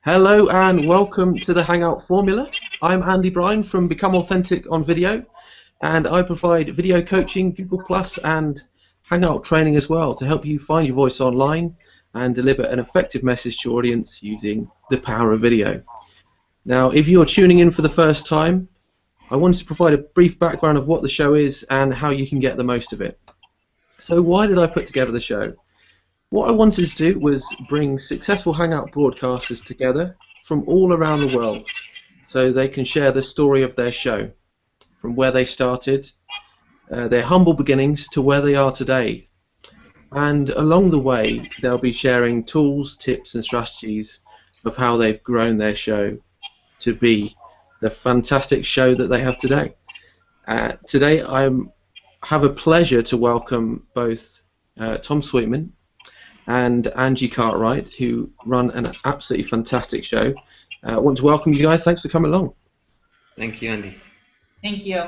Hello and welcome to the Hangout Formula. I'm Andy Bryan from Become Authentic on Video, and I provide video coaching, Google Plus and Hangout training as well to help you find your voice online and deliver an effective message to your audience using the power of video. Now, if you're tuning in for the first time, I wanted to provide a brief background of what the show is and how you can get the most of it. So why did I put together the show? What I wanted to do was bring successful Hangout broadcasters together from all around the world so they can share the story of their show, from where they started, their humble beginnings to where they are today. And along the way, they'll be sharing tools, tips and strategies of how they've grown their show to be the fantastic show that they have today. Today I have a pleasure to welcome both Tom Sweetman and Angie Cartwright, who run an absolutely fantastic show. I want to welcome you guys. Thanks for coming along. Thank you, Andy. Thank you.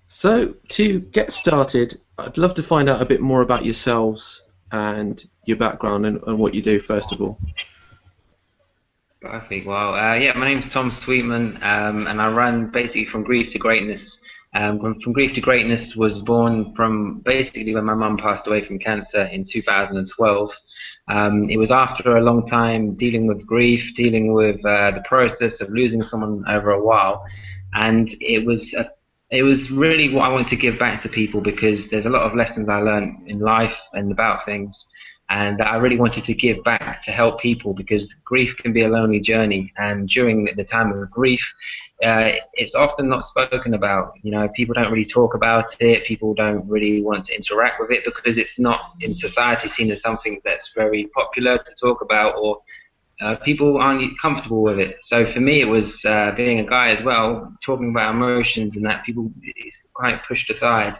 So, to get started, I'd love to find out a bit more about yourselves and your background and what you do, first of all. Perfect. Well, yeah, my name's Tom Sweetman, and I run basically From Grief to Greatness. From Grief to Greatness was born from basically when my mum passed away from cancer in 2012. It was after a long time dealing with grief, dealing with the process of losing someone over a while, and it was really what I want to give back to people, because there's a lot of lessons I learned in life and about things, and that I really wanted to give back to help people, because grief can be a lonely journey, and during the time of grief, it's often not spoken about. You know, people don't really talk about it, people don't really want to interact with it, because it's not in society seen as something that's very popular to talk about, or people aren't comfortable with it. So for me, it was being a guy as well, talking about emotions and that people is quite pushed aside.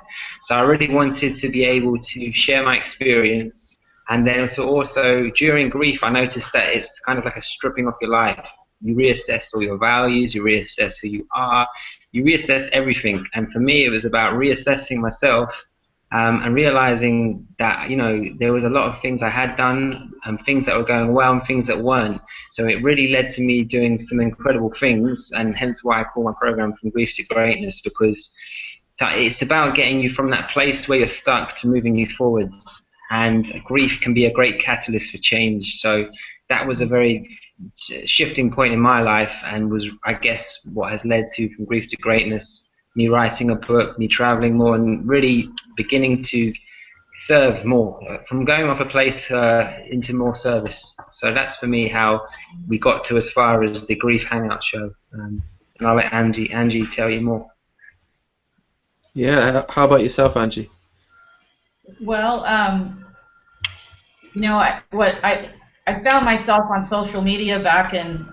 So I really wanted to be able to share my experience. And then to also, during grief, I noticed that it's kind of like a stripping off your life. You reassess all your values, you reassess who you are, you reassess everything. And for me, it was about reassessing myself and realizing that, you know, there was a lot of things I had done and things that were going well and things that weren't. So it really led to me doing some incredible things, and hence why I call my program From Grief to Greatness, because it's about getting you from that place where you're stuck to moving you forwards. And grief can be a great catalyst for change. So that was a very shifting point in my life, and was, I guess, what has led to From Grief to Greatness, me writing a book, me traveling more, and really beginning to serve more, from going off a place into more service. So that's for me how we got to as far as the Grief Hangout show. And I'll let Angie tell you more. Yeah, how about yourself, Angie? Well, you know, I found myself on social media back in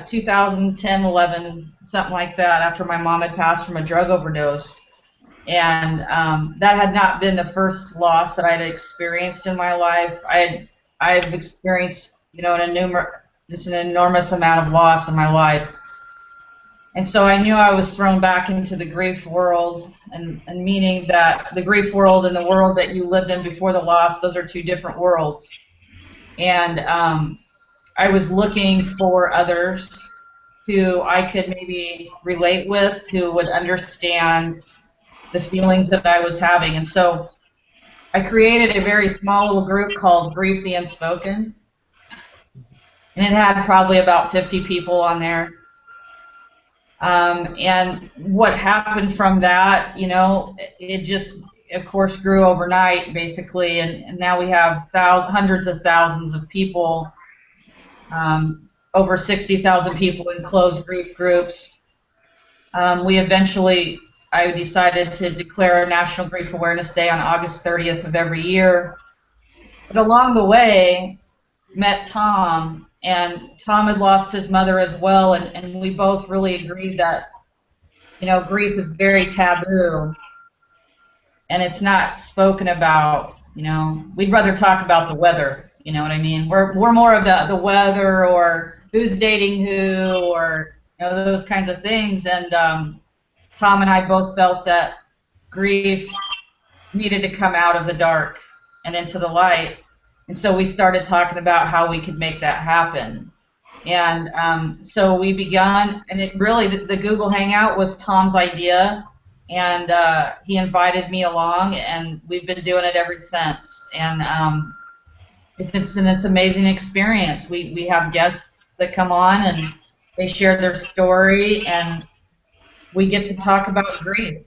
2010, 11, something like that, after my mom had passed from a drug overdose. And that had not been the first loss that I'd experienced in my life. I've experienced, you know, just an enormous amount of loss in my life. And so I knew I was thrown back into the grief world, and meaning that the grief world and the world that you lived in before the loss, those are two different worlds. And I was looking for others who I could maybe relate with, who would understand the feelings that I was having. And so I created a very small little group called Grief the Unspoken. And it had probably about 50 people on there. And what happened from that, you know, it just, of course, grew overnight, basically, and now we have hundreds of thousands of people, over 60,000 people in closed grief groups. I decided to declare a National Grief Awareness Day on August 30th of every year. But along the way, met Tom. And Tom had lost his mother as well, and we both really agreed that, you know, grief is very taboo, and it's not spoken about. You know, we'd rather talk about the weather. You know what I mean? We're more of the weather, or who's dating who, or, you know, those kinds of things. And Tom and I both felt that grief needed to come out of the dark and into the light. And so we started talking about how we could make that happen. And so we began, and it really, the Google Hangout was Tom's idea, and he invited me along, and we've been doing it ever since. And it's an amazing experience. We have guests that come on, and they share their story, and we get to talk about grief.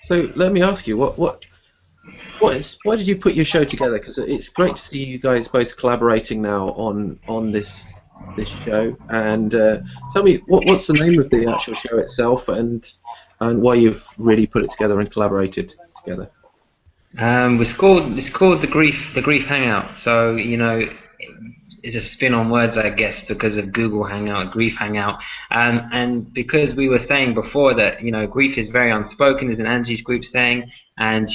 So let me ask you, why did you put your show together? Because it's great to see you guys both collaborating now on this show. And tell me, what's the name of the actual show itself, and why you've really put it together and collaborated together? It's called the Grief Hangout. So it's a spin on words, I guess, because of Google Hangout, Grief Hangout, and because we were saying before that grief is very unspoken, as an Angie's group saying, and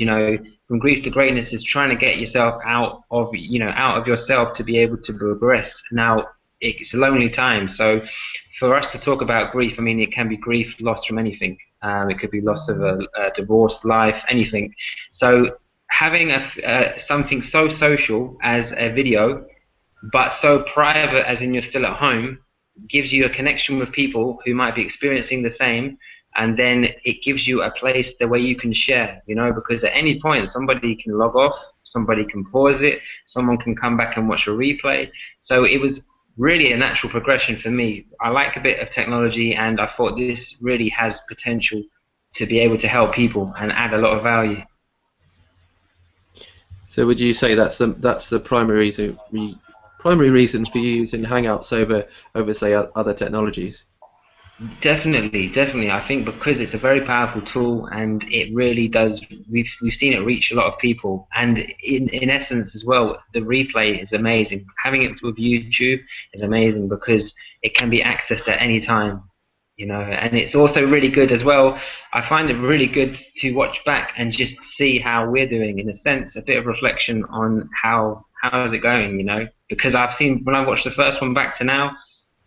from grief to greatness is trying to get yourself out of yourself to be able to progress. Now it's a lonely time, so for us to talk about grief, I mean, it can be grief, loss from anything. It could be loss of a divorce, life, anything. So having something so social as a video, but so private as in you're still at home, gives you a connection with people who might be experiencing the same, and then it gives you a place where you can share, because at any point somebody can log off, somebody can pause it, someone can come back and watch a replay. So it was really a natural progression for me. I like a bit of technology, and I thought this really has potential to be able to help people and add a lot of value. So would you say that's the primary reason for you using Hangouts over say other technologies? Definitely. I think because it's a very powerful tool, and it really does. We've seen it reach a lot of people, and in essence as well, the replay is amazing. Having it with YouTube is amazing because it can be accessed at any time, and it's also really good as well. I find it really good to watch back and just see how we're doing, in a sense, a bit of reflection on how is it going, because I've seen, when I watched the first one back to now,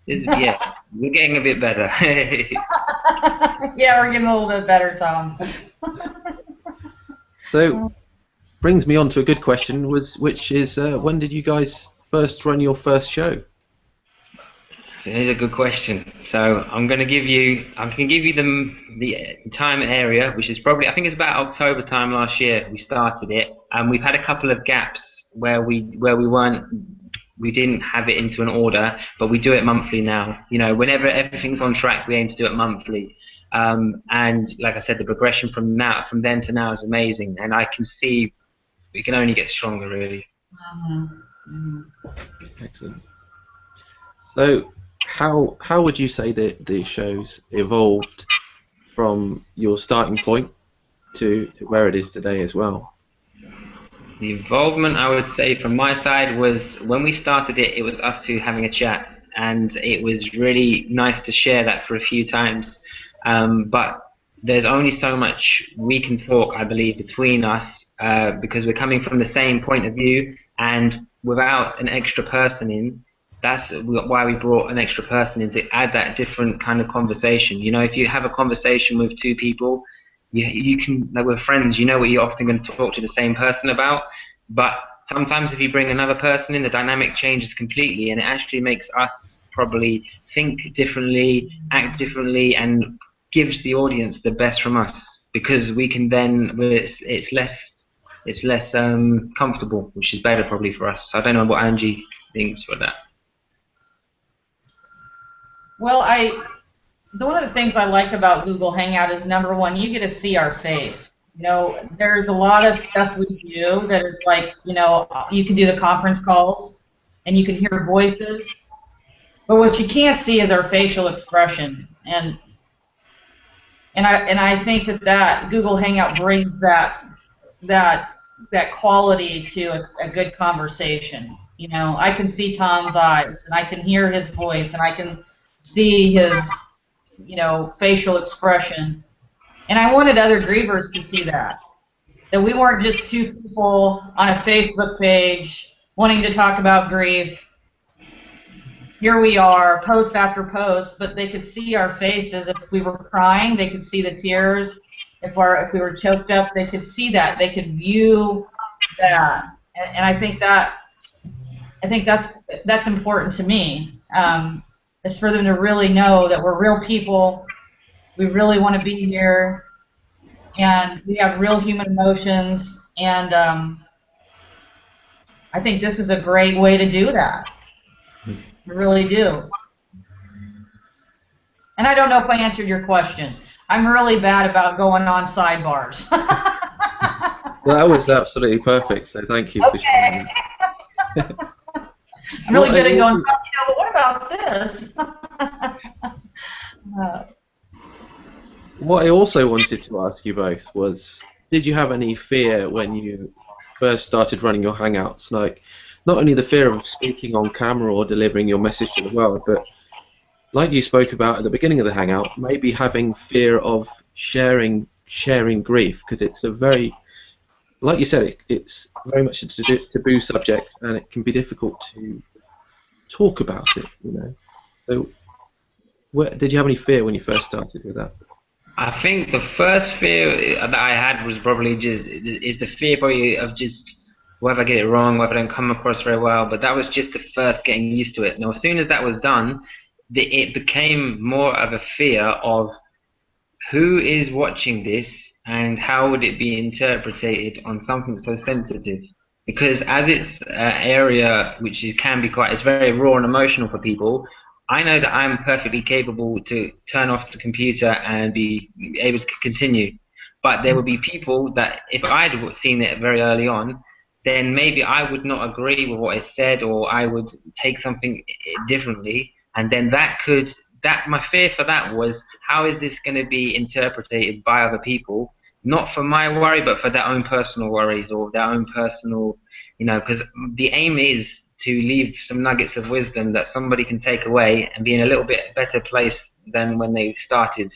yeah, we're getting a bit better. Yeah, we're getting a little bit better, Tom. So, brings me on to a good question, which is when did you guys first run your first show? Here's a good question. So I'm going to give you the time and area, which is probably, I think it's about October time last year we started it, and we've had a couple of gaps where we didn't have it into an order, but we do it monthly now. Whenever everything's on track, we aim to do it monthly. And like I said, the progression from then to now is amazing, and I can see we can only get stronger, really. Excellent. So how would you say that the show's evolved from your starting point to where it is today as well? The involvement, I would say, from my side was, when we started it, it was us two having a chat, and it was really nice to share that for a few times. But there's only so much we can talk, I believe, between us, because we're coming from the same point of view, and without an extra person in, that's why we brought an extra person in, to add that different kind of conversation. If you have a conversation with two people, you can, like, we're friends, what you're often going to talk to the same person about. But sometimes if you bring another person in, the dynamic changes completely, and it actually makes us probably think differently, act differently, and gives the audience the best from us, because we can then, it's less comfortable, which is better probably for us. So I don't know what Angie thinks for that. Well, one of the things I like about Google Hangout is, number one, you get to see our face. There's a lot of stuff we do that is like, you can do the conference calls and you can hear voices, but what you can't see is our facial expression. And I think that Google Hangout brings that quality to a good conversation. I can see Tom's eyes, and I can hear his voice, and I can see his facial expression. And I wanted other grievers to see that we weren't just two people on a Facebook page wanting to talk about grief. Here we are, post after post, but they could see our faces. If we were crying, they could see the tears. If we were choked up, they could see that. They could view that, and I think that's important to me. Is for them to really know that we're real people. We really want to be here, and we have real human emotions. And I think this is a great way to do that. I really do. And I don't know if I answered your question. I'm really bad about going on sidebars. Well, that was absolutely perfect, so thank you for sharing. I'm really good at going, but what about this? What I also wanted to ask you both was, did you have any fear when you first started running your Hangouts? Like, not only the fear of speaking on camera or delivering your message to the world, but like you spoke about at the beginning of the Hangout, maybe having fear of sharing grief, because it's a very, like you said, it's very much a taboo subject, and it can be difficult to talk about it, you know. So, did you have any fear when you first started with that? I think the first fear that I had was probably the fear probably of just whether I get it wrong, whether I don't come across very well. But that was just the first getting used to it. Now, as soon as that was done, it became more of a fear of who is watching this and how would it be interpreted on something so sensitive. Because as it's an area which can be it's very raw and emotional for people, I know that I'm perfectly capable to turn off the computer and be able to continue. But there would be people that if I'd seen it very early on, then maybe I would not agree with what I said, or I would take something differently. And then my fear for that was, how is this going to be interpreted by other people? Not for my worry, but for their own personal worries or their own personal, because the aim is to leave some nuggets of wisdom that somebody can take away and be in a little bit better place than when they started.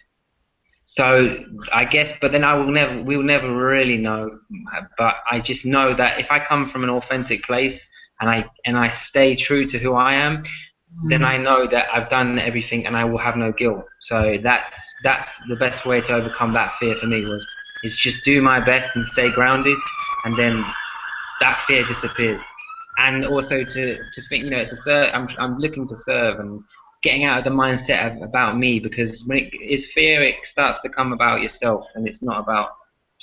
So I guess, but then we'll never really know. But I just know that if I come from an authentic place and I stay true to who I am, then I know that I've done everything and I will have no guilt. So that's the best way to overcome that fear for me is just do my best and stay grounded, and then that fear disappears. And also to think, I'm looking to serve and getting out of the mindset about me, because when it's fear, it starts to come about yourself, and it's not about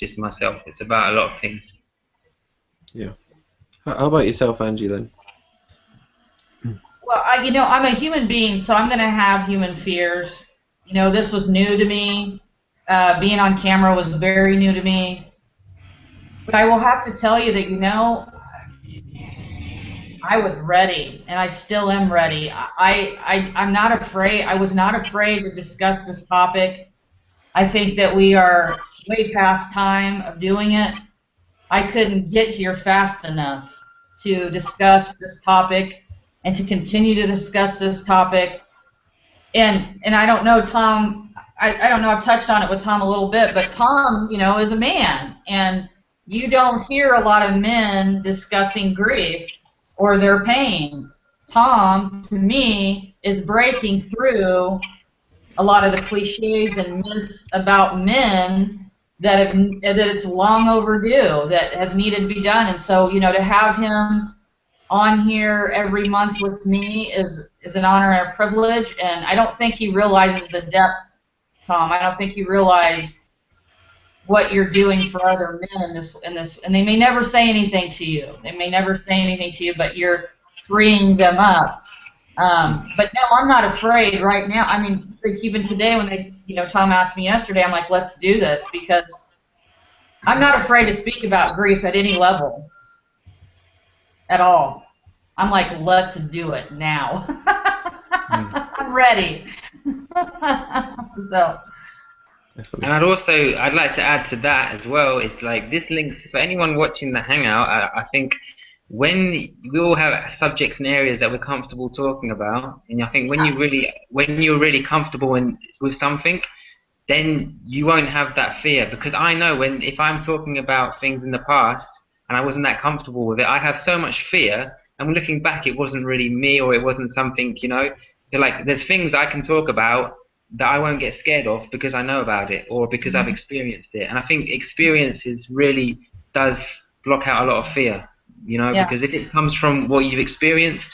just myself. It's about a lot of things. Yeah. How about yourself, Angie, then? Well, I'm a human being, so I'm going to have human fears. This was new to me. Being on camera was very new to me. But I will have to tell you that, I was ready, and I still am ready. I'm not afraid. I was not afraid to discuss this topic. I think that we are way past time of doing it. I couldn't get here fast enough to discuss this topic and to continue to discuss this topic. And I don't know, Tom, I don't know, I've touched on it with Tom a little bit, but Tom, is a man, and you don't hear a lot of men discussing grief or their pain. Tom, to me, is breaking through a lot of the cliches and myths about men that it's long overdue, that has needed to be done. And so, to have him on here every month with me is an honor and a privilege. And I don't think he realizes the depth, Tom. I don't think you realize what you're doing for other men in this, and they may never say anything to you. They may never say anything to you, but you're freeing them up. But no, I'm not afraid right now. I mean, like even today when Tom asked me yesterday, I'm like, let's do this, because I'm not afraid to speak about grief at any level at all. I'm like, let's do it now. I'm ready. So. And I'd like to add to that as well. It's like this links for anyone watching the Hangout. I think when we all have subjects and areas that we're comfortable talking about, and I think when you're really comfortable with something, then you won't have that fear. Because I know if I'm talking about things in the past and I wasn't that comfortable with it, I have so much fear. And looking back, it wasn't really me, or it wasn't something, So like, there's things I can talk about that I won't get scared of because I know about it, or because I've experienced it. And I think experiences really does block out a lot of fear, Yeah. because if it comes from what you've experienced,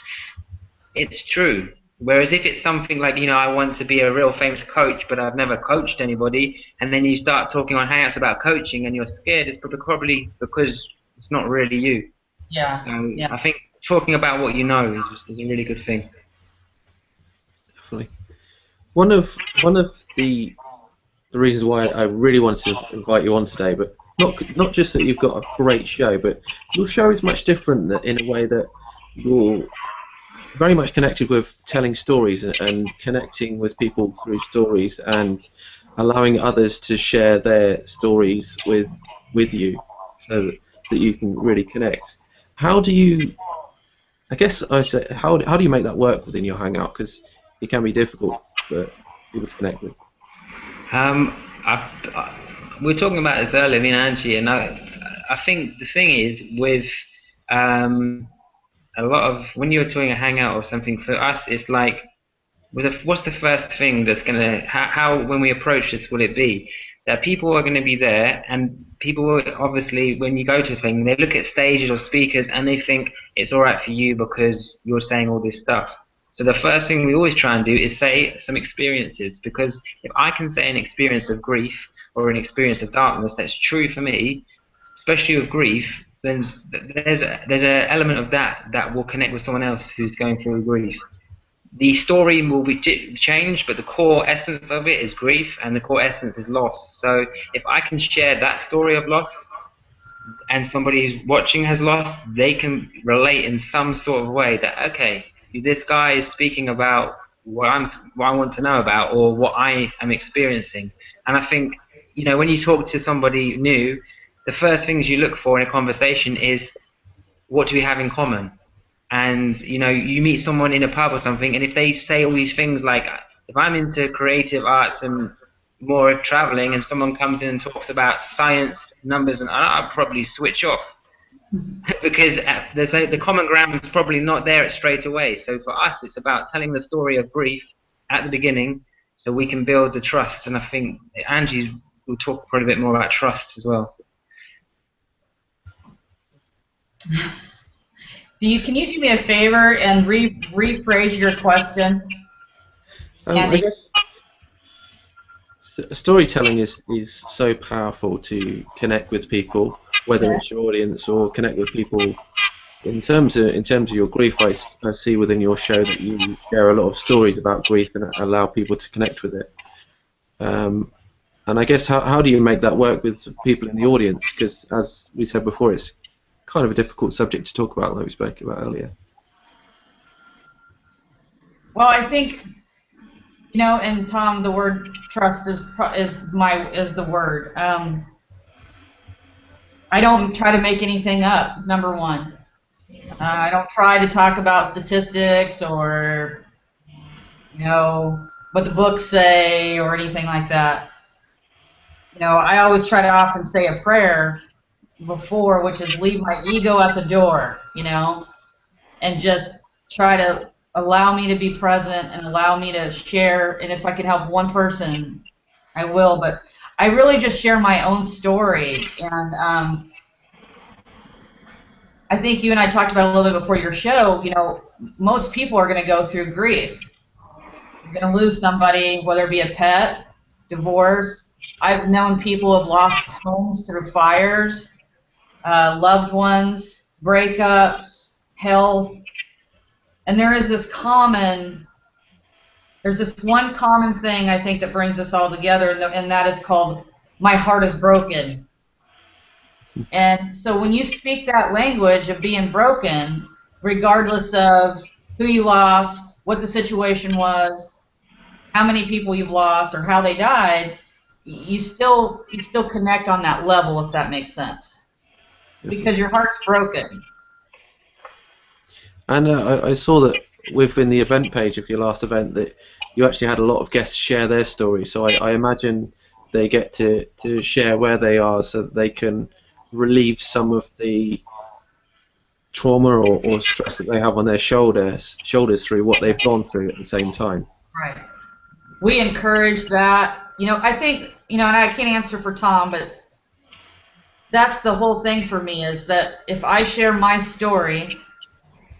it's true. Whereas if it's something like, I want to be a real famous coach, but I've never coached anybody, and then you start talking on Hangouts about coaching and you're scared, it's probably because it's not really you. Yeah. So Yeah. I think talking about what you know is a really good thing. Definitely. One of the reasons why I really wanted to invite you on today, but not just that you've got a great show, but your show is much different in a way that you're very much connected with telling stories and connecting with people through stories and allowing others to share their stories with you, so that you can really connect. How do you? I guess I say, how do you make that work within your Hangout? Because it can be difficult for people to connect with. We were talking about this earlier, me and Angie, and I think the thing is with a lot of when you're doing a Hangout or something, for us, it's like, what's the first thing that's gonna how when we approach this will it be that people are going to be there, and people will, obviously when you go to a thing, they look at stages or speakers and they think it's all right for you because you're saying all this stuff. So the first thing we always try and do is say some experiences, because if I can say an experience of grief or an experience of darkness that's true for me, especially with grief, then there's an element of that will connect with someone else who's going through grief. The story will be changed, but the core essence of it is grief, and the core essence is loss. So if I can share that story of loss, and somebody who's watching has lost, they can relate in some sort of way that, okay, this guy is speaking about what I want to know about, or what I am experiencing. And I think, when you talk to somebody new, the first things you look for in a conversation is, what do we have in common? And you meet someone in a pub or something, and if they say all these things like, if I'm into creative arts and more traveling, and someone comes in and talks about science, numbers, and I'll probably switch off because the common ground is probably not there straight away. So for us, it's about telling the story of grief at the beginning, so we can build the trust. And I think Angie will talk probably a bit more about trust as well. Can you do me a favor and rephrase your question? I guess storytelling is so powerful to connect with people, whether it's your audience or connect with people. In terms of your grief, I see within your show that you share a lot of stories about grief and allow people to connect with it. And I guess how do you make that work with people in the audience? Because as we said before, it's kind of a difficult subject to talk about, like we spoke about earlier. Well, I think, and Tom, the word trust is the word. I don't try to make anything up, number one. I don't try to talk about statistics or, what the books say or anything like that. I always try to often say a prayer before, which is leave my ego at the door, and just try to allow me to be present and allow me to share. And if I can help one person, I will. But I really just share my own story. And I think you and I talked about a little bit before your show, most people are going to go through grief. You're going to lose somebody, whether it be a pet, divorce. I've known people who have lost homes through fires, loved ones, breakups, health. And there's this one common thing I think that brings us all together, and that is called, my heart is broken. And so when you speak that language of being broken, regardless of who you lost, what the situation was, how many people you've lost, or how they died, you still connect on that level, if that makes sense, because your heart's broken. And I saw that within the event page of your last event that you actually had a lot of guests share their stories. So I imagine they get to share where they are so that they can relieve some of the trauma or stress that they have on their shoulders through what they've gone through at the same time. Right. We encourage that. I think, and I can't answer for Tom, but that's the whole thing for me, is that if I share my story,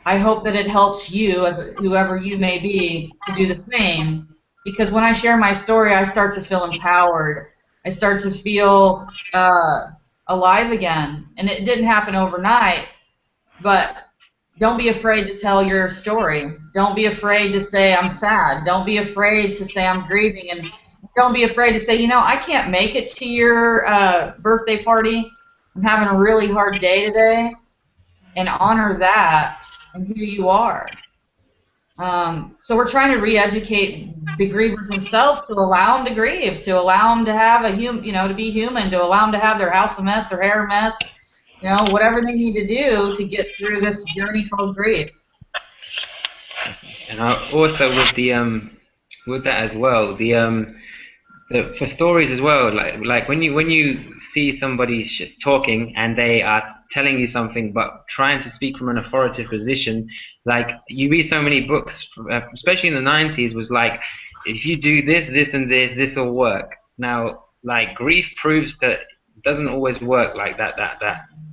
I hope that it helps you, as whoever you may be, to do the same. Because when I share my story, I start to feel empowered. I start to feel alive again. And it didn't happen overnight, but don't be afraid to tell your story. Don't be afraid to say I'm sad. Don't be afraid to say I'm grieving. And don't be afraid to say, you know, I can't make it to your birthday party. I'm having a really hard day today. And honor that and who you are. So we're trying to re-educate the grievers themselves to allow them to grieve, to allow them to have to be human, to allow them to have their house a mess, their hair a mess, whatever they need to do to get through this journey called grief. And also with that as well, for stories as well, like when you see somebody just talking and they are telling you something but trying to speak from an authoritative position, like you read so many books, especially in the 90s, was like, if you do this, this and this will work. Now, like, grief proves that it doesn't always work like that,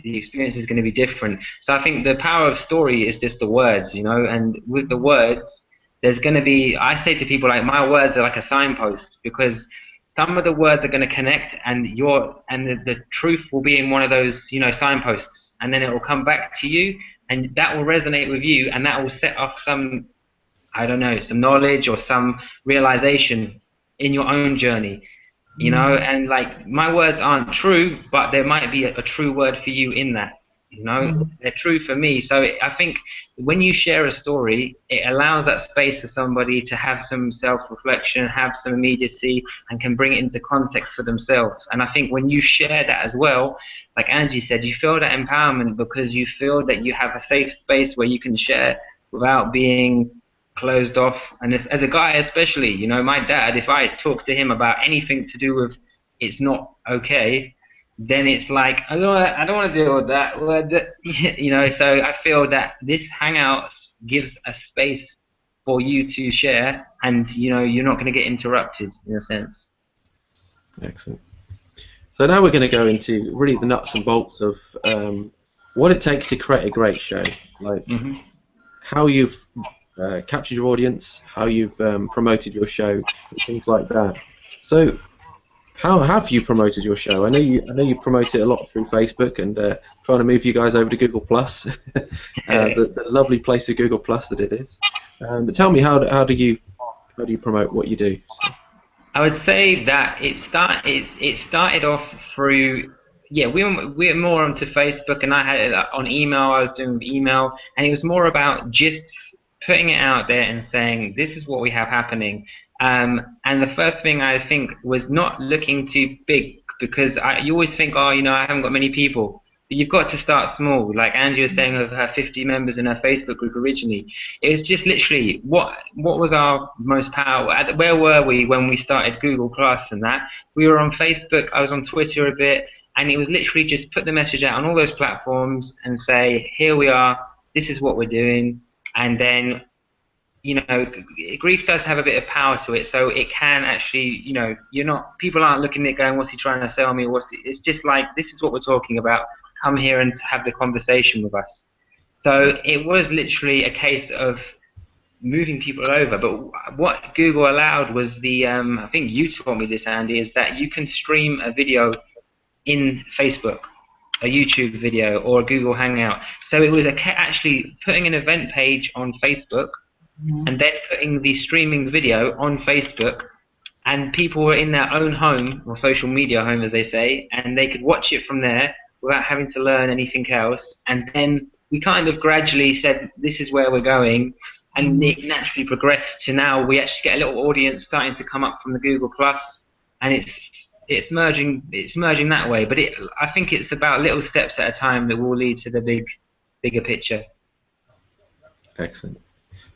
the experience is going to be different. So I think the power of story is just the words, and with the words, there's going to be, I say to people, like, my words are like a signpost, because some of the words are going to connect, and the truth will be in one of those, signposts, and then it will come back to you, and that will resonate with you, and that will set off some, I don't know, some knowledge or some realization in your own journey, and like, my words aren't true, but there might be a true word for you in that. They're true for me. So I think when you share a story, it allows that space for somebody to have some self-reflection, have some immediacy, and can bring it into context for themselves. And I think when you share that as well, like Angie said, you feel that empowerment because you feel that you have a safe space where you can share without being closed off. And as a guy especially, my dad, if I talk to him about anything to do with it's not okay, then it's like, I don't want to deal with that. So I feel that this Hangout gives a space for you to share, and you're not going to get interrupted in a sense. Excellent. So now we're going to go into really the nuts and bolts of what it takes to create a great show, like how you've captured your audience, how you've promoted your show, and things like that. So, how have you promoted your show? I know you promote it a lot through Facebook, and trying to move you guys over to Google Plus, the lovely place of Google Plus that it is. But tell me, how do you promote what you do? So. I would say that it started off through, we're more onto Facebook, and I had it on email. I was doing email, and it was more about just putting it out there and saying, this is what we have happening. And the first thing I think was not looking too big, because you always think, I haven't got many people. But you've got to start small. Like Angie was saying, of her 50 members in her Facebook group originally. It was just literally, what was our most power? Where were we when we started Google Plus and that? We were on Facebook, I was on Twitter a bit, and it was literally just put the message out on all those platforms and say, here we are, this is what we're doing. And then, grief does have a bit of power to it, so it can actually, people aren't looking at it going, what's he trying to sell me? It's just like, this is what we're talking about. Come here and have the conversation with us. So it was literally a case of moving people over. But what Google allowed was I think you taught me this, Andy, is that you can stream a video in Facebook, a YouTube video, or a Google Hangout. So it was actually putting an event page on Facebook, and then putting the streaming video on Facebook, and people were in their own home, or social media home as they say, and they could watch it from there without having to learn anything else. And then we kind of gradually said, this is where we're going, and it naturally progressed to now we actually get a little audience starting to come up from the Google Plus, and it's merging that way. But I think it's about little steps at a time that will lead to the bigger picture. Excellent.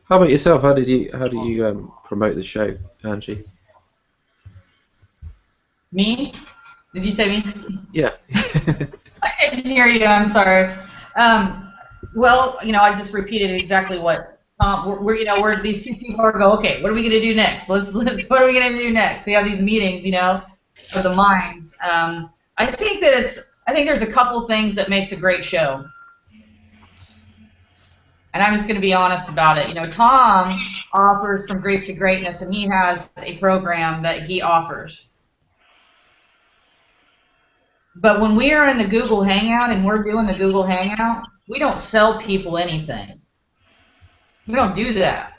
How about yourself? How do you promote the show, Angie? Me? Did you say me? Yeah. I didn't hear you. I'm sorry. Well, I just repeated exactly what where these two people are go. Okay, what are we going to do next? What are we going to do next? We have these meetings, of the minds. I think that I think there's a couple things that makes a great show. And I'm just going to be honest about it. You know, Tom offers From Grief to Greatness, and he has a program that he offers. But when we are in the Google Hangout and we're doing the Google Hangout, we don't sell people anything. We don't do that.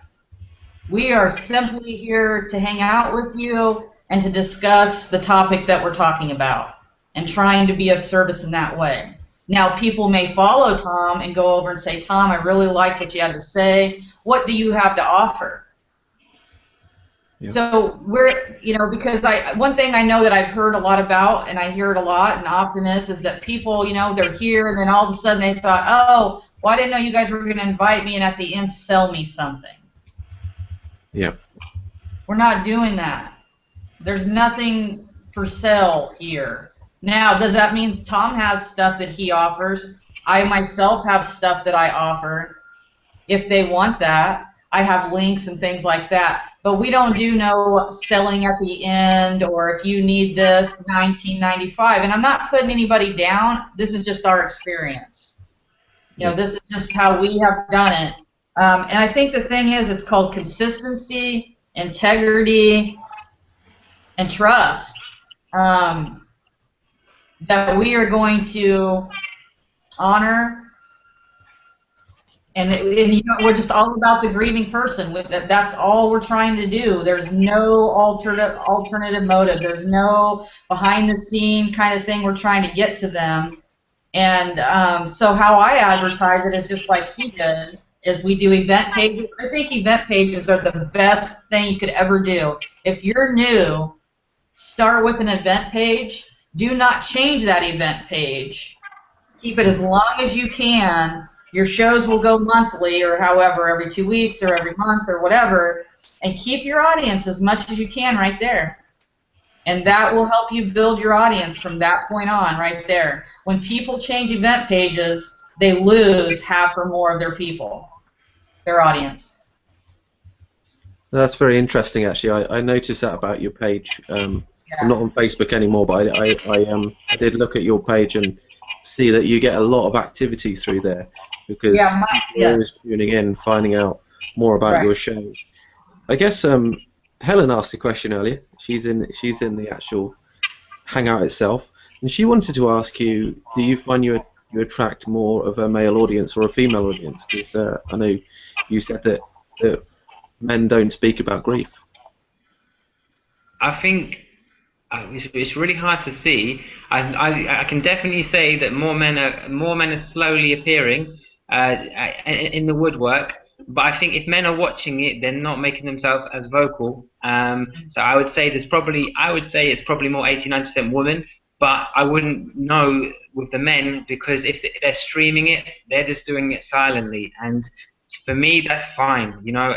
We are simply here to hang out with you and to discuss the topic that we're talking about and trying to be of service in that way. Now, people may follow Tom and go over and say, Tom, I really like what you had to say. What do you have to offer? Yeah. So we're, you know, because one thing I know that I've heard a lot about, and I hear it a lot and often is that people, you know, they're here and then all of a sudden they thought, oh, well, I didn't know you guys were going to invite me and at the end sell me something. Yeah. We're not doing that. There's nothing for sale here. Now, does that mean Tom has stuff that he offers? I myself have stuff that I offer. If they want that, I have links and things like that. But we don't do no selling at the end, or if you need this, $19.95. And I'm not putting anybody down. This is just our experience. You know, this is just how we have done it. And I think the thing is, it's called consistency, integrity, and trust. That we are going to honor, and you know, we're just all about the grieving person. That's all we're trying to do. There's no alternative motive. There's no behind-the-scene kind of thing we're trying to get to them. And so how I advertise it is just like he did, is we do event pages. I think event pages are the best thing you could ever do. If you're new, start with an event page. Do not change that event page. Keep it as long as you can. Your shows will go monthly or however, every 2 weeks or every month or whatever, and keep your audience as much as you can right there. And that will help you build your audience from that point on right there. When people change event pages, they lose half or more of their people, their audience. That's very interesting, actually. I noticed that about your page. I'm not on Facebook anymore, but I did look at your page and see that you get a lot of activity through there because people are always tuning in, finding out more about your show. I guess Helen asked a question earlier. She's in the actual Hangout itself, and she wanted to ask you: do you find you attract more of a male audience or a female audience? Because I know you said that men don't speak about grief. I think it's really hard to see. I can definitely say that more men are slowly appearing in the woodwork. But I think if men are watching it, they're not making themselves as vocal. So I would say it's probably more 80–90% women. But I wouldn't know with the men, because if they're streaming it, they're just doing it silently. And for me, that's fine. You know,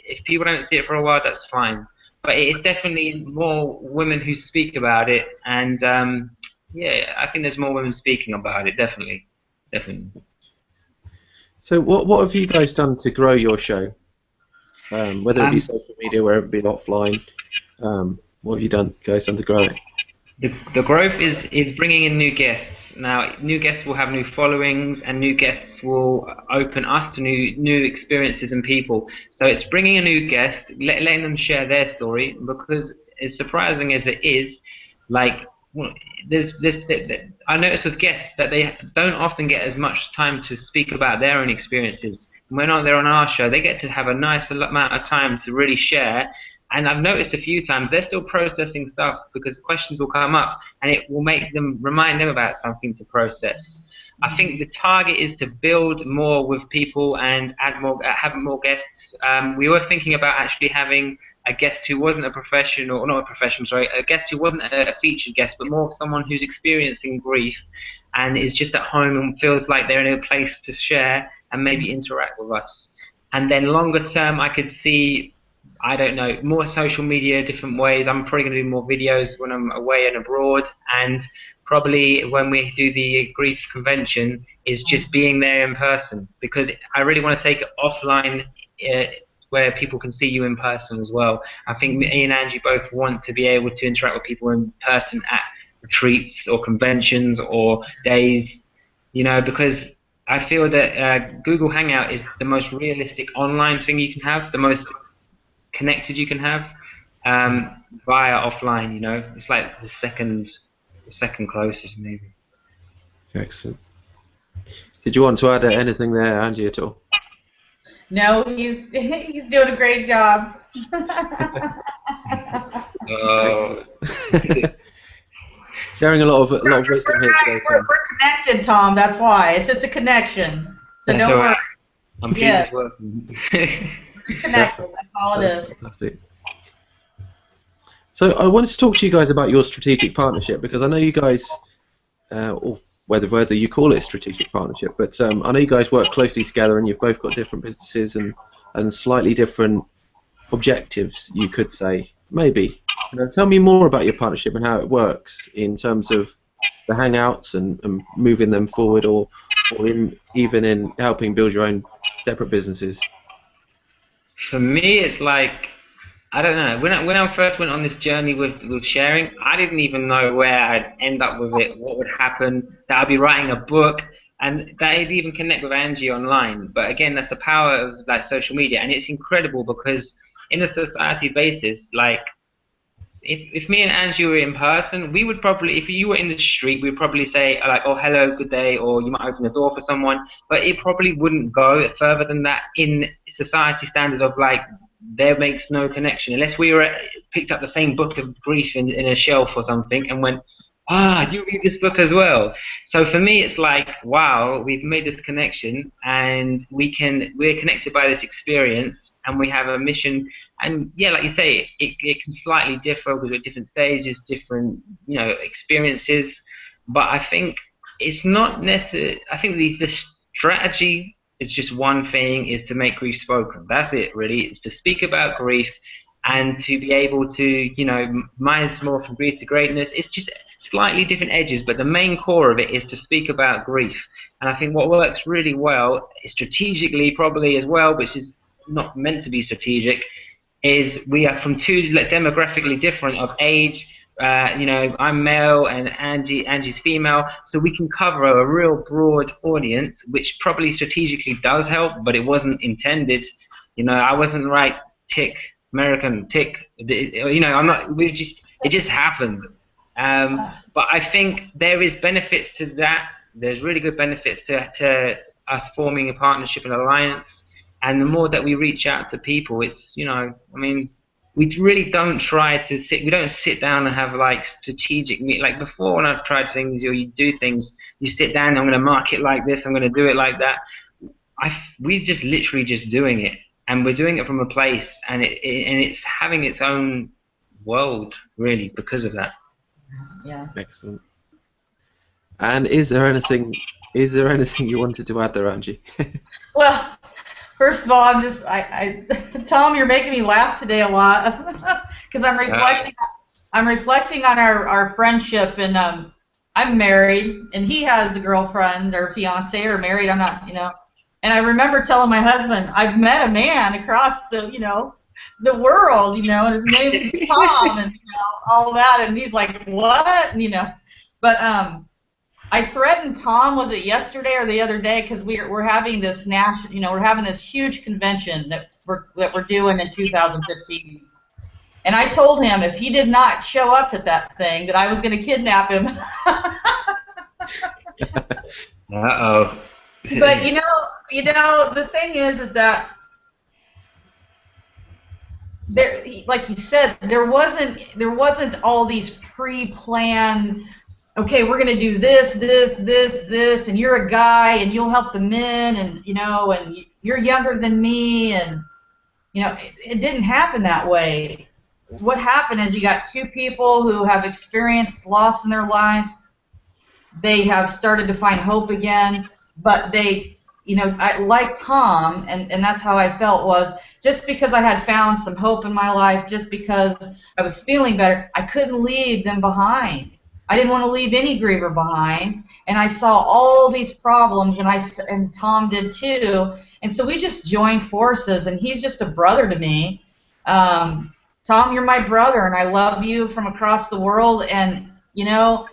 if people don't see it for a while, that's fine. But it's definitely more women who speak about it, and yeah, I think there's more women speaking about it, definitely. So what have you guys done to grow your show? Whether it be social media, whether it be offline, what have you guys done to grow it? The growth is bringing in new guests. Now, new guests will have new followings, and new guests will open us to new experiences and people. So it's bringing a new guest, letting them share their story, because as surprising as it is, like, I notice with guests that they don't often get as much time to speak about their own experiences. When they're on our show, they get to have a nice amount of time to really share. And I've noticed a few times they're still processing stuff, because questions will come up and it will remind them about something to process. I think the target is to build more with people and have more guests. We were thinking about actually having a guest who wasn't a guest who wasn't a featured guest, but more someone who's experiencing grief and is just at home and feels like they're in a place to share and maybe interact with us. And then longer term, I could see, I don't know, more social media, different ways. I'm probably going to do more videos when I'm away and abroad, and probably when we do the grief convention is just being there in person, because I really want to take it offline where people can see you in person as well. I think me and Angie both want to be able to interact with people in person retreats or conventions or days, you know, because I feel that Google Hangout is the most realistic online thing you can have, the most connected you can have via offline. You know, it's like the second closest maybe. Excellent. Did you want to add anything there, Angie, at all? No, he's doing a great job. Sharing a lot of wisdom here today, Tom. We're connected, Tom. That's why. It's just a connection. So That's don't all worry. right. I'm pleased it's working. It's connected. That's all it is. Fantastic. So I wanted to talk to you guys about your strategic partnership, because I know you guys, or whether you call it strategic partnership, but I know you guys work closely together and you've both got different businesses and slightly different objectives, you could say, maybe. Tell me more about your partnership and how it works in terms of the Hangouts and moving them forward, or even in helping build your own separate businesses. For me, it's like, I don't know. When I first went on this journey with sharing, I didn't even know where I'd end up with it, what would happen, that I'd be writing a book, and that I'd even connect with Angie online. But again, that's the power of like social media, and it's incredible because in a society basis, like if me and Angie were in person, we would probably, if you were in the street, we'd probably say like, oh, hello, good day, or you might open the door for someone, but it probably wouldn't go further than that in society standards of like, there makes no connection unless we were picked up the same book of grief in a shelf or something and went, you read this book as well. So for me, it's like, wow, we've made this connection, and we're connected by this experience, and we have a mission. And yeah, like you say, it can slightly differ because we're at different stages, different, you know, experiences. But I think it's not necessary. I think the strategy is just one thing, is to make grief spoken. That's it, really. It's to speak about grief and to be able to, you know, mine's more from grief to greatness. It's just slightly different edges, but the main core of it is to speak about grief. And I think what works really well, strategically probably as well, which is not meant to be strategic, is we are from two demographically different of age. You know, I'm male and Angie's female, so we can cover a real broad audience, which probably strategically does help, but it wasn't intended. You know, I wasn't right, tick, American, tick, you know, I'm not, it just happened. But I think there is benefits to that. There's really good benefits to us forming a partnership and alliance, and the more that we reach out to people, it's, you know, I mean, we really don't try to we don't sit down and have like strategic like before when I've tried things, or you do things, you sit down, I'm going to market like this, I'm going to do it like that. We're just literally just doing it, and we're doing it from a place, and it's having its own world really because of that. Yeah. Excellent. And is there anything you wanted to add there, Angie? Well, first of all, Tom, you're making me laugh today a lot because I'm reflecting on our friendship, and I'm married, and he has a girlfriend or fiance or married. I'm not, you know. And I remember telling my husband, I've met a man across the, you know, the world, you know, and his name is Tom, and, you know, all that, and he's like, what, and, you know, but I threatened Tom, was it yesterday or the other day, because we're having this national, you know, we're having this huge convention that we're doing in 2015, and I told him if he did not show up at that thing, that I was going to kidnap him. Uh-oh. But you know, the thing is that there, like you said, there wasn't all these pre-planned. Okay, we're going to do this, and you're a guy, and you'll help the men, and you know, and you're younger than me, and you know, it didn't happen that way. What happened is you got two people who have experienced loss in their life. They have started to find hope again, but they, you know, like Tom, and that's how I felt, was just because I had found some hope in my life, just because I was feeling better, I couldn't leave them behind. I didn't want to leave any griever behind, and I saw all these problems, and Tom did too, and so we just joined forces, and he's just a brother to me. Tom, you're my brother, and I love you from across the world, and You know,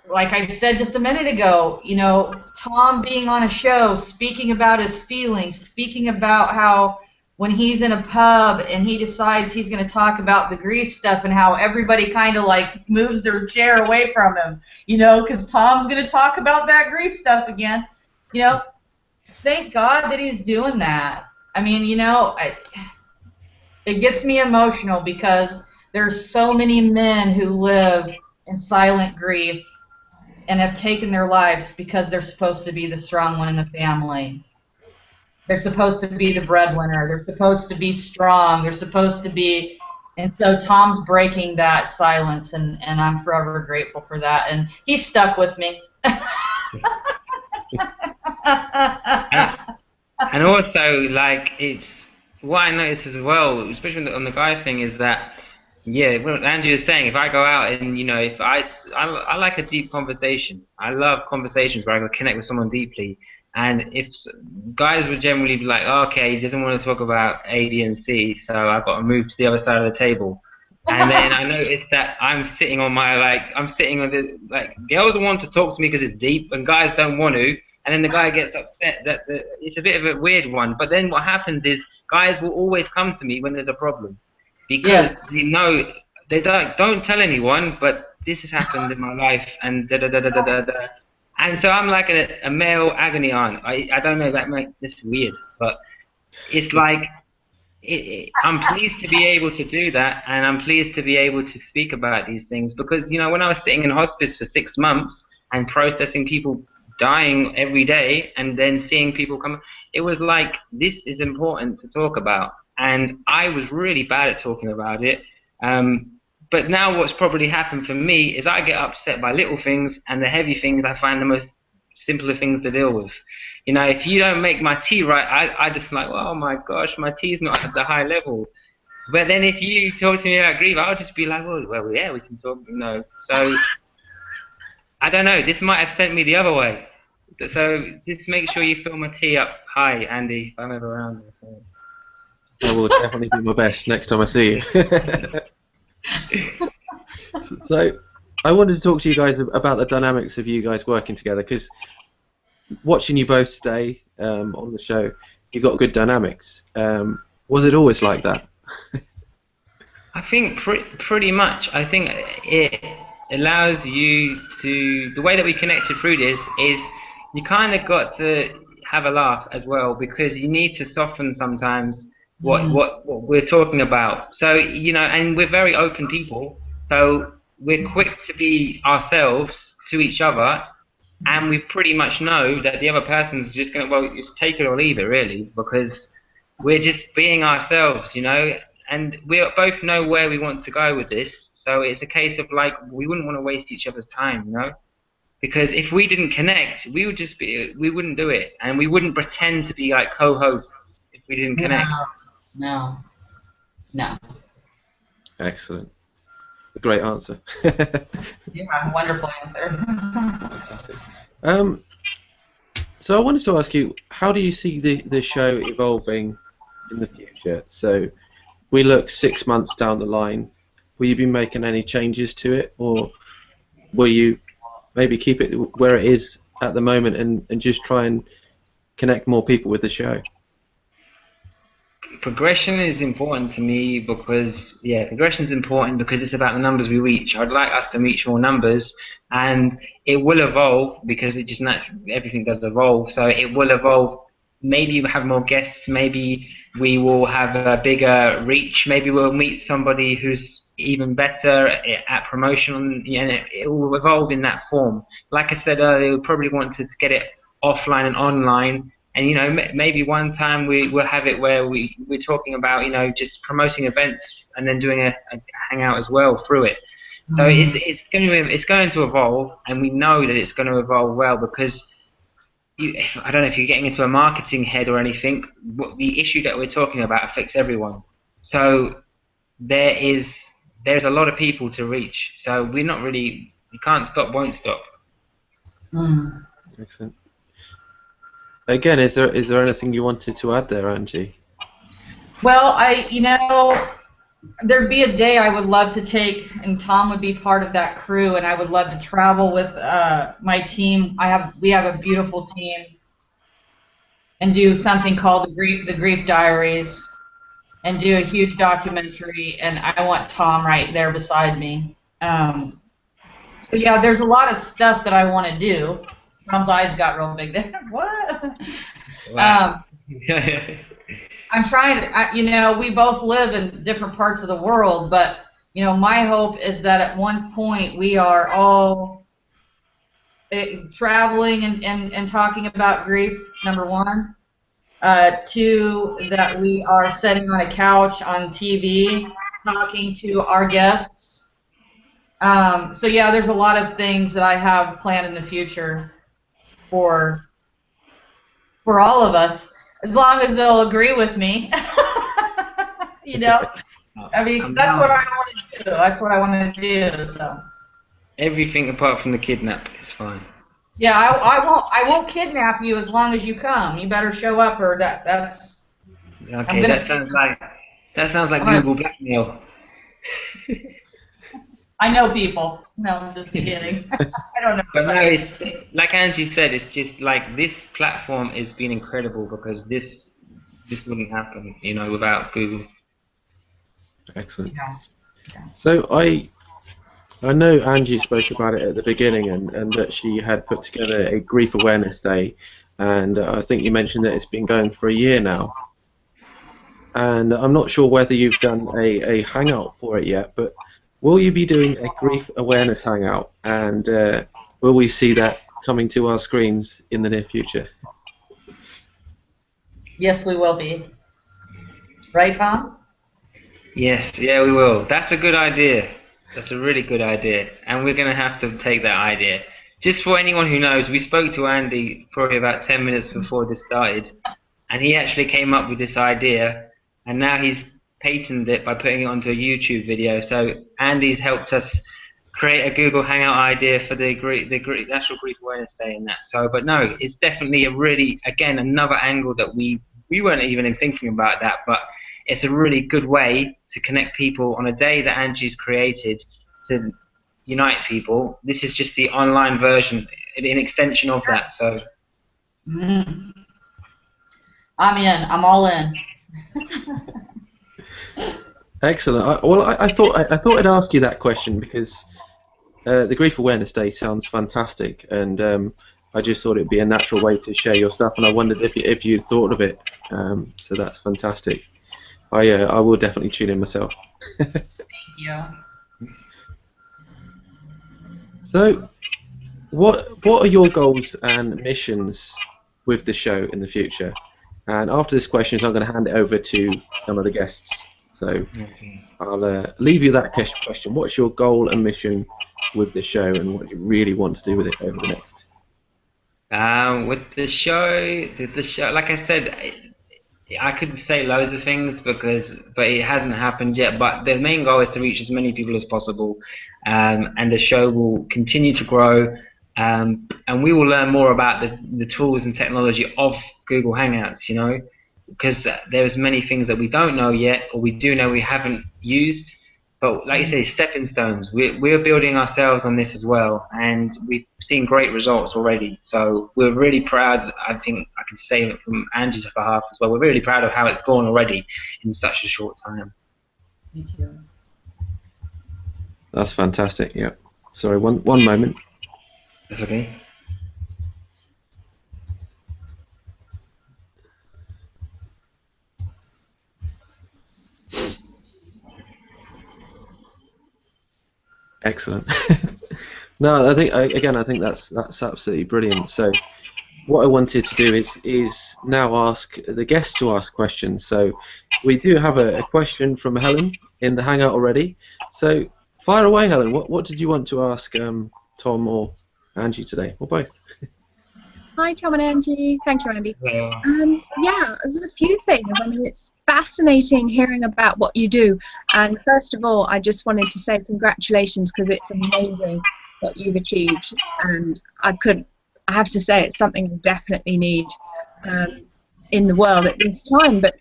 like I said just a minute ago, you know, Tom being on a show, speaking about his feelings, speaking about how when he's in a pub and he decides he's going to talk about the grief stuff and how everybody kind of like moves their chair away from him, you know, because Tom's going to talk about that grief stuff again. You know, thank God that he's doing that. I mean, you know, it gets me emotional because there's so many men who live in silent grief and have taken their lives because they're supposed to be the strong one in the family. They're supposed to be the breadwinner. They're supposed to be strong. They're supposed to be, and so Tom's breaking that silence, and I'm forever grateful for that. And he's stuck with me. And also, like, it's what I notice as well, especially on the guy thing, is that, yeah, what Andrew was saying, if I go out and, you know, if I like a deep conversation. I love conversations where I can connect with someone deeply. And if guys would generally be like, oh, okay, he doesn't want to talk about A, B, and C, so I've got to move to the other side of the table. And then I notice that I'm sitting on the, girls want to talk to me because it's deep, and guys don't want to. And then the guy gets upset that it's a bit of a weird one. But then what happens is guys will always come to me when there's a problem. Because you know, they don't tell anyone, but this has happened in my life, and da-da-da-da-da-da. And so I'm like a male agony aunt. I don't know, that makes this weird, but it's like I'm pleased to be able to do that, and I'm pleased to be able to speak about these things because, you know, when I was sitting in hospice for 6 months and processing people dying every day and then seeing people come, it was like, this is important to talk about. And I was really bad at talking about it. But now what's probably happened for me is I get upset by little things, and the heavy things I find the most simpler things to deal with. You know, if you don't make my tea right, I just like, oh my gosh, my tea's not at the high level. But then if you talk to me about grief, I'll just be like, well, yeah, we can talk, you know. So, I don't know, this might have sent me the other way. So just make sure you fill my tea up high, Andy, if I'm ever around there. So. I will definitely do my best next time I see you. So I wanted to talk to you guys about the dynamics of you guys working together, because watching you both today on the show, you got good dynamics. Was it always like that? I think pretty much. I think it allows you to, the way that we connected through this is you kind of got to have a laugh as well, because you need to soften sometimes what we're talking about. So, you know, and we're very open people, so we're quick to be ourselves to each other, and we pretty much know that the other person's just going to, well, just take it or leave it, really, because we're just being ourselves, you know, and we both know where we want to go with this. So it's a case of, like, we wouldn't want to waste each other's time, you know, because if we didn't connect, we wouldn't do it, and we wouldn't pretend to be like co-hosts if we didn't connect. No. Excellent. Great answer. Yeah, wonderful answer. Fantastic. So I wanted to ask you, how do you see the show evolving in the future? So we look 6 months down the line. Will you be making any changes to it, or will you maybe keep it where it is at the moment and just try and connect more people with the show? Progression is important to me because, yeah, progression is important because it's about the numbers we reach. I'd like us to reach more numbers, and it will evolve because it just naturally, everything does evolve. So it will evolve. Maybe we'll have more guests. Maybe we will have a bigger reach. Maybe we'll meet somebody who's even better at promotion, and it will evolve in that form. Like I said earlier, we probably want to get it offline and online. And, you know, maybe one time we'll have it where we're talking about, you know, just promoting events and then doing a hangout as well through it. So it's going to evolve, and we know that it's going to evolve well, because I don't know if you're getting into a marketing head or anything, the issue that we're talking about affects everyone. So there's a lot of people to reach. So we can't stop, won't stop. Excellent. Again, is there anything you wanted to add there, Angie? Well, there'd be a day I would love to take, and Tom would be part of that crew, and I would love to travel with my team. We have a beautiful team, and do something called the Grief Diaries, and do a huge documentary. And I want Tom right there beside me. So yeah, there's a lot of stuff that I want to do. Tom's eyes got real big there. What? Wow. I'm trying to, you know, we both live in different parts of the world, but, you know, my hope is that at one point we are all traveling and talking about grief, number one. Two, that we are sitting on a couch on TV talking to our guests. So yeah, there's a lot of things that I have planned in the future for all of us, as long as they'll agree with me. You know, I mean, that's what I want to do. That's what I want to do. So everything apart from the kidnap is fine. yeah, I won't kidnap you as long as you come. You better show up, or that's. Okay, that sounds like Google blackmail. I know people. No, I'm just kidding. I don't know. But no, it's like Angie said. It's just like this platform has been incredible because this wouldn't happen, you know, without Google. Excellent. Yeah. So I know Angie spoke about it at the beginning, and that she had put together a Grief Awareness Day, and I think you mentioned that it's been going for a year now. And I'm not sure whether you've done a hangout for it yet, but will you be doing a Grief Awareness Hangout, and will we see that coming to our screens in the near future? Yes, we will be. Right, Tom? Yes, yeah, we will. That's a good idea. That's a really good idea, and we're going to have to take that idea. Just for anyone who knows, we spoke to Andy probably about 10 minutes before this started, and he actually came up with this idea, and now he's patented it by putting it onto a YouTube video. So Andy's helped us create a Google Hangout idea for the National Grief Awareness Day and that. So, but no, it's definitely a really, again, another angle that we weren't even thinking about that, but it's a really good way to connect people on a day that Angie's created to unite people. This is just the online version, an extension of that. So I'm in. I'm all in. Excellent. I thought I'd ask you that question because the Grief Awareness Day sounds fantastic, and I just thought it'd be a natural way to share your stuff, and I wondered if you'd thought of it. So that's fantastic. I will definitely tune in myself. Thank you. So, what are your goals and missions with the show in the future? And after this question, I'm going to hand it over to some of the guests. So I'll leave you that question. What's your goal and mission with the show, and what do you really want to do with it over the next? With the show, like I said, I could say loads of things but it hasn't happened yet. But the main goal is to reach as many people as possible, and the show will continue to grow, and we will learn more about the tools and technology of Google Hangouts. You know, because there's many things that we don't know yet, or we do know we haven't used. But like you say, stepping stones. We're building ourselves on this as well, and we've seen great results already. So we're really proud. I think I can say it from Angie's behalf as well. We're really proud of how it's gone already in such a short time. Me too. That's fantastic. Yeah. Sorry, one moment. That's okay. Excellent. No, I think that's absolutely brilliant. So, what I wanted to do is now ask the guests to ask questions. So, we do have a question from Helen in the Hangout already. So, fire away, Helen. What did you want to ask Tom or Angie today, or both? Hi, Tom and Angie. Thank you, Andy. Yeah. Yeah, there's a few things. I mean, it's fascinating hearing about what you do. And first of all, I just wanted to say congratulations, because it's amazing what you've achieved. And I have to say, it's something we definitely need in the world at this time. But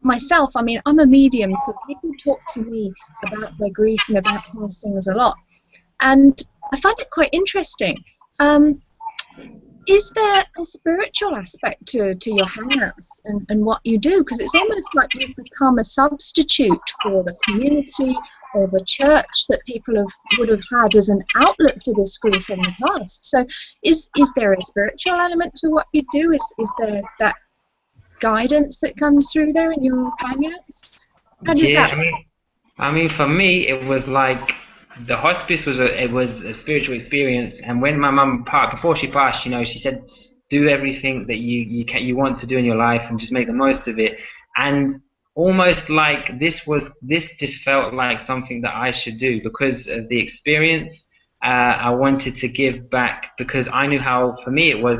Myself, I mean, I'm a medium, so people talk to me about their grief and about past things a lot, and I find it quite interesting. Is there a spiritual aspect to your Hangouts and what you do? Because it's almost like you've become a substitute for the community or the church that people would have had as an outlet for this grief in the past. So is there a spiritual element to what you do? Is there that guidance that comes through there in your Hangouts? How does that work? I mean, for me, it was like the hospice was a spiritual experience. And when my mum passed, before she passed, you know, she said, do everything that you want to do in your life and just make the most of it. And almost like this just felt like something that I should do because of the experience. I wanted to give back because I knew how, for me, it was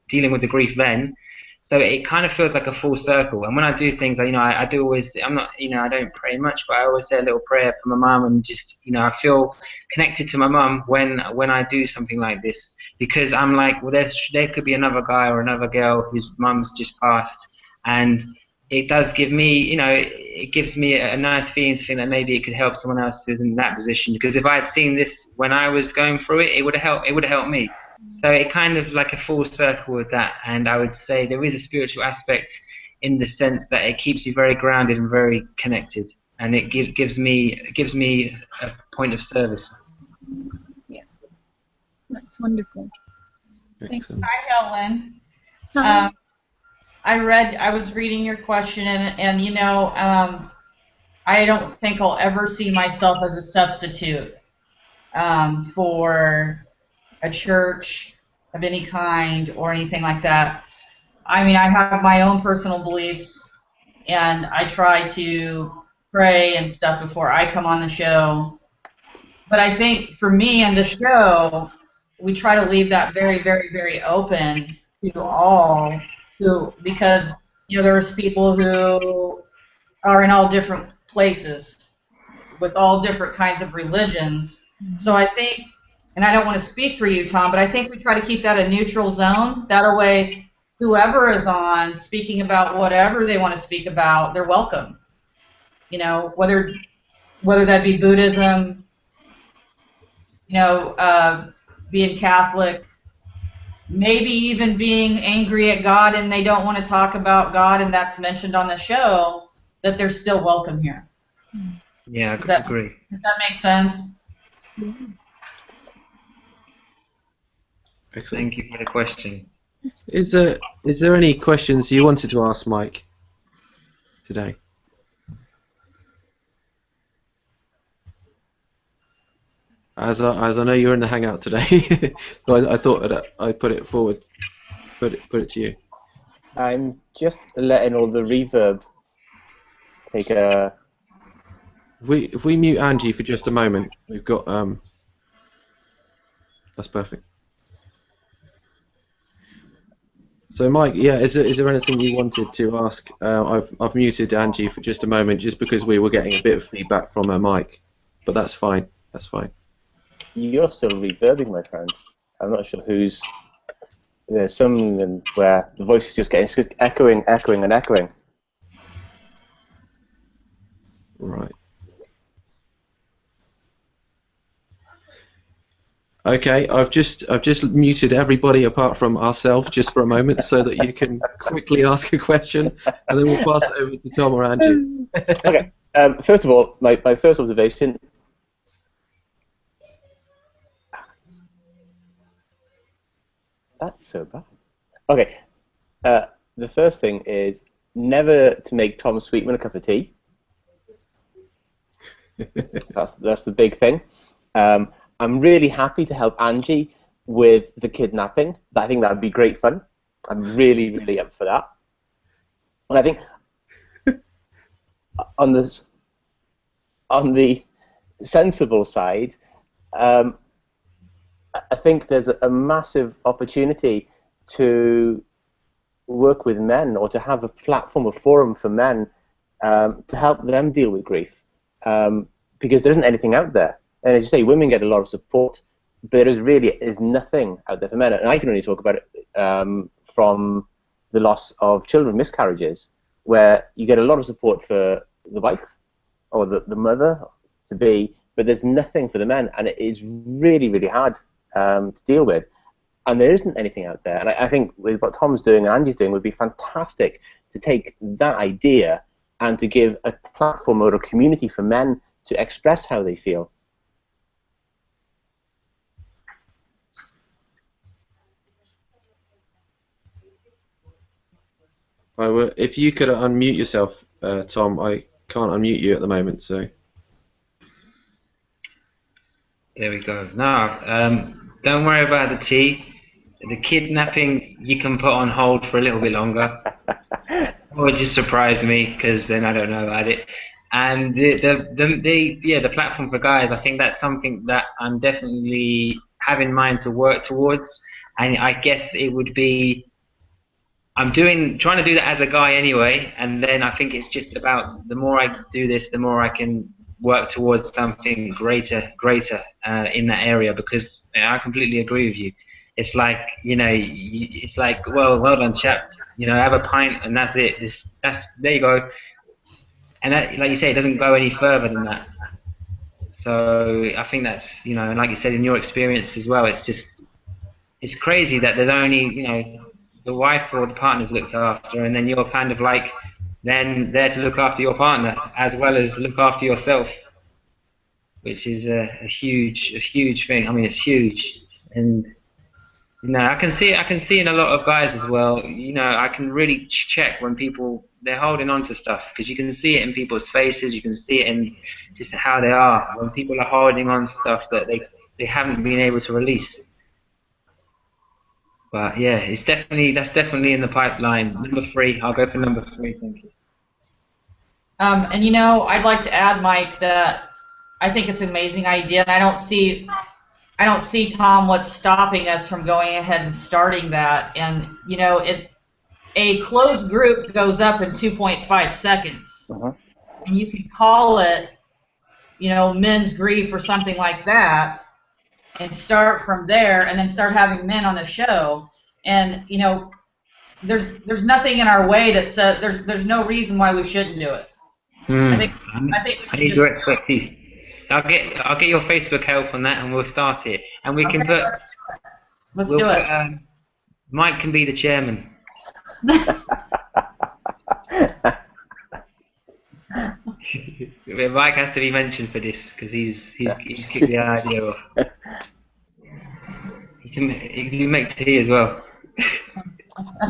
dealing with the grief then. So it kind of feels like a full circle. And when I do things, I do always, I'm not, I don't pray much, but I always say a little prayer for my mum, and just, I feel connected to my mum when I do something like this, because I'm like, well, there could be another guy or another girl whose mum's just passed, and it does give me, it gives me a nice feeling to think that maybe it could help someone else who's in that position. Because if I had seen this when I was going through it, it would have helped me. So it kind of like a full circle with that, and I would say there is a spiritual aspect in the sense that it keeps you very grounded and very connected, and it gives me a point of service. Yeah, that's wonderful. Excellent. Hi, Helen. Hi. I was reading your question, and I don't think I'll ever see myself as a substitute for a church of any kind or anything like that. I mean, I have my own personal beliefs, and I try to pray and stuff before I come on the show. But I think for me and the show, we try to leave that very, very, very open to all because there's people who are in all different places with all different kinds of religions. So I think, and I don't want to speak for you, Tom, but I think we try to keep that a neutral zone. That way, whoever is on speaking about whatever they want to speak about, they're welcome. Whether that be Buddhism, being Catholic, maybe even being angry at God and they don't want to talk about God and that's mentioned on the show, that they're still welcome here. Yeah, I agree. Does that make sense? Yeah. Excellent. Thank you for the question. Is there any questions you wanted to ask Mike today? As I know you're in the Hangout today, so I thought I'd put it forward, put it to you. I'm just letting all the reverb take a. If we mute Angie for just a moment, we've got that's perfect. So Mike, yeah, is there anything you wanted to ask? I've muted Angie for just a moment, just because we were getting a bit of feedback from her mic, but that's fine. That's fine. You're still reverbing, my friend. I'm not sure who's. There's something where the voice is just getting echoing, and echoing. Right. Okay, I've just muted everybody apart from ourselves just for a moment, so that you can quickly ask a question, and then we'll pass it over to Tom or Angie. Okay. First of all, my first observation. That's so bad. Okay. The first thing is never to make Tom Sweetman a cup of tea. That's the big thing. I'm really happy to help Angie with the kidnapping. I think that would be great fun. I'm really, really up for that. And I think on the sensible side, I think there's a massive opportunity to work with men, or to have a platform, a forum for men, to help them deal with grief, because there isn't anything out there. And as you say, women get a lot of support, but there is nothing out there for men. And I can only talk about it from the loss of children, miscarriages, where you get a lot of support for the wife or the mother to be, but there's nothing for the men, and it is really, really hard to deal with. And there isn't anything out there. And I think with what Tom's doing and Angie's doing would be fantastic to take that idea and to give a platform or a community for men to express how they feel. If you could unmute yourself, Tom, I can't unmute you at the moment, so. There we go. No, don't worry about the tea. The kidnapping you can put on hold for a little bit longer. Or just surprise me, because then I don't know about it. And the platform for guys, I think that's something that I'm definitely have in mind to work towards. And I guess it would be, I'm trying to do that as a guy anyway, and then I think it's just about the more I do this, the more I can work towards something greater in that area, because I completely agree with you. It's like, it's like, well done, chap. Have a pint and that's it. There you go. And that, like you say, it doesn't go any further than that. So I think that's, and like you said, in your experience as well, it's crazy that there's only, the wife or the partner's looked after, and then you're kind of like then there to look after your partner as well as look after yourself, which is a huge thing. I mean, it's huge. And I can see in a lot of guys as well. I can really check when they're holding on to stuff, because you can see it in people's faces. You can see it in just how they are when people are holding on to stuff that they haven't been able to release. But yeah, that's definitely in the pipeline. Number 3, I'll go for number 3. Thank you. And I'd like to add, Mike, that I think it's an amazing idea, and I don't see, Tom, what's stopping us from going ahead and starting that. And a closed group goes up in 2.5 seconds, and you can call it, men's grief or something like that, and start from there, and then start having men on the show. And there's nothing in our way that says there's no reason why we shouldn't do it. I think I need your expertise. I'll get your Facebook help on that, and we'll start it. And we can put. Let's do it. Mike can be the chairman. Mike has to be mentioned for this, because he's kicked the idea off. He can make tea as well.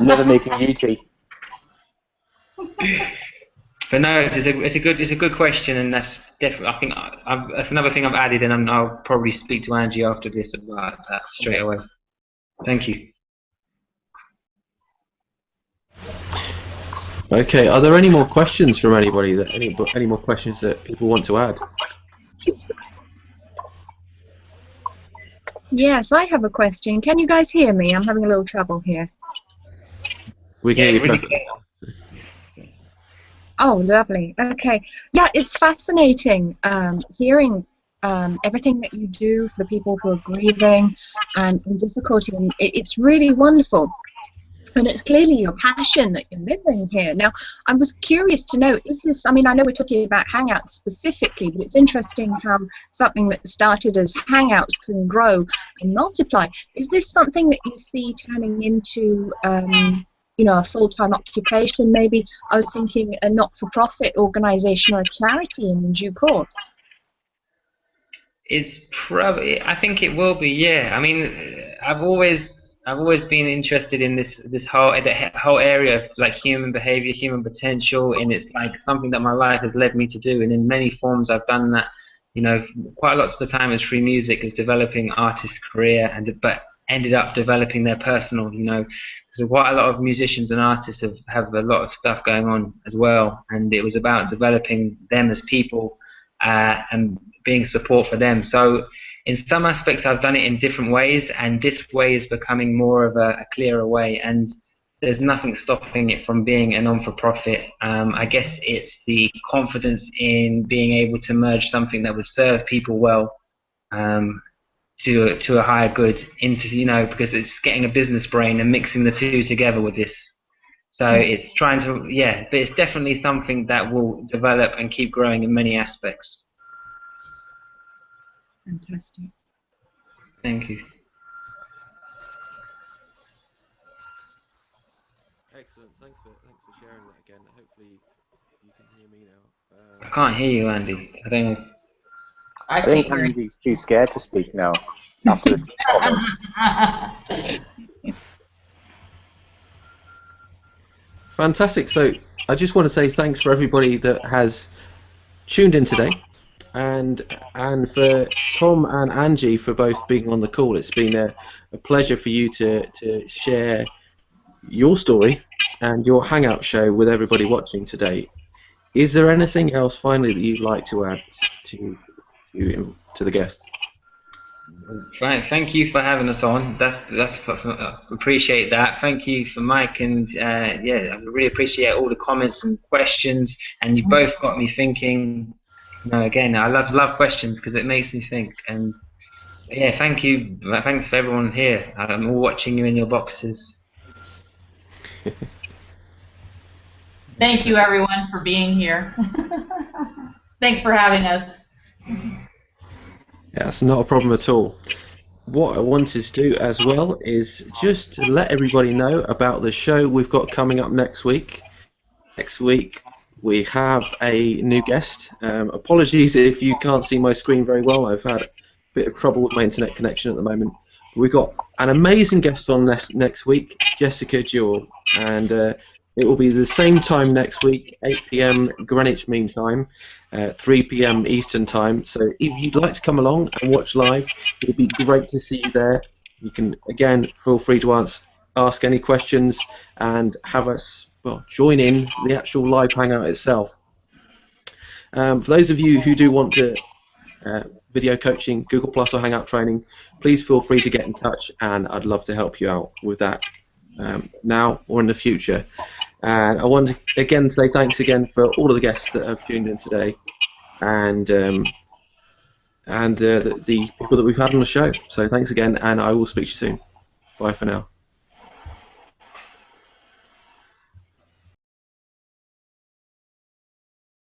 Never making you tea. But no, it's a good question, and that's definitely, I think that's another thing I've added, and I'll probably speak to Angie after this about that straight away. Thank you. Okay, are there any more questions from anybody? Any more questions that people want to add? Yes, I have a question. Can you guys hear me? I'm having a little trouble here. We can hear you perfectly. Oh, lovely. Okay. Yeah, it's fascinating hearing everything that you do for the people who are grieving and in difficulty. And it's really wonderful. And it's clearly your passion that you're living here. Now, I was curious to know, is this, I mean, I know we're talking about Hangouts specifically, but it's interesting how something that started as Hangouts can grow and multiply. Is this something that you see turning into a full-time occupation maybe? I was thinking a not-for-profit organisation or a charity in due course. It's probably, I think it will be, yeah. I mean, I've always been interested in this whole area of like human behavior, human potential, and it's like something that my life has led me to do. And in many forms, I've done that. Quite a lot of the time, it's through music, is developing artist's career, but ended up developing their personal. So quite a lot of musicians and artists have a lot of stuff going on as well, and it was about developing them as people and being support for them. So in some aspects I've done it in different ways, and this way is becoming more of a clearer way, and there's nothing stopping it from being a non-for-profit. I guess it's the confidence in being able to merge something that would serve people well to a higher good into, because it's getting a business brain and mixing the two together with this. So it's trying to, yeah, but it's definitely something that will develop and keep growing in many aspects. Fantastic. Thank you. Excellent. Thanks for sharing that again. Hopefully you can hear me now. I can't hear you, Andy. I don't know. I I think can't hear you. Andy's too scared to speak now after the comments. Fantastic. So I just want to say thanks for everybody that has tuned in today, and for Tom and Angie for both being on the call. It's been a pleasure for you to share your story and your Hangout show with everybody watching today. Is there anything else finally that you'd like to add to the guests? Thank you for having us on. Appreciate that. Thank you for Mike, and yeah, I really appreciate all the comments and questions. And you both got me thinking. You know, again, I love questions because it makes me think. And yeah, thank you. Thanks for everyone here. I'm all watching you in your boxes. Thank you, everyone, for being here. Thanks for having us. Yeah, it's not a problem at all. What I wanted to do as well is just to let everybody know about the show we've got coming up next week. Next week we have a new guest. Apologies if you can't see my screen very well. I've had a bit of trouble with my internet connection at the moment. We've got an amazing guest on next week, Jessica Jewell, and it will be the same time next week, 8 p.m. Greenwich Mean Time, 3 p.m. Eastern Time. So if you'd like to come along and watch live, it would be great to see you there. You can, again, feel free to ask any questions and have us join in the actual live hangout itself. For those of you who do want to video coaching, Google Plus or Hangout training, please feel free to get in touch, and I'd love to help you out with that now or in the future. And I want to again say thanks again for all of the guests that have tuned in today, and the people that we've had on the show. So thanks again, and I will speak to you soon. Bye for now.